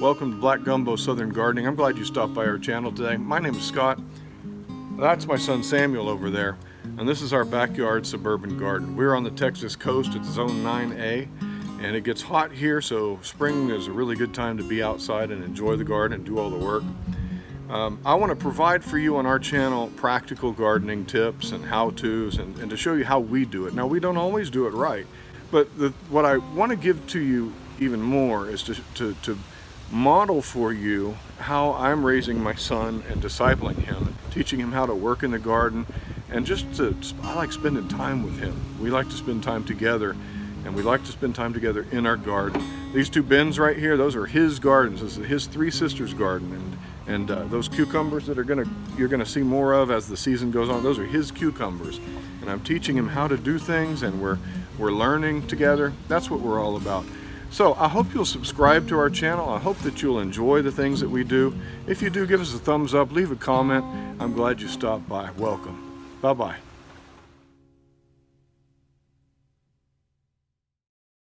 Welcome to Black Gumbo Southern Gardening. I'm glad you stopped by our channel today. My name is Scott. That's my son Samuel over there. And this is our backyard suburban garden. We're on the Texas coast at Zone 9A. And it gets hot here, so spring is a really good time to be outside and enjoy the garden and do all the work. I want to provide for you on our channel practical gardening tips and how-tos and to show you how we do it. Now, we don't always do it right, but what I want to give to you even more is to model for you how I'm raising my son and discipling him, teaching him how to work in the garden, and I like spending time with him. We like to spend time together, and we like to spend time together in our garden. These two bins right here, those are his gardens. This is his three sisters' garden, and those cucumbers that you're gonna see more of as the season goes on, those are his cucumbers. And I'm teaching him how to do things, and we're learning together. That's what we're all about. So I hope you'll subscribe to our channel. I hope that you'll enjoy the things that we do. If you do, give us a thumbs up, leave a comment. I'm glad you stopped by. Welcome. Bye-bye.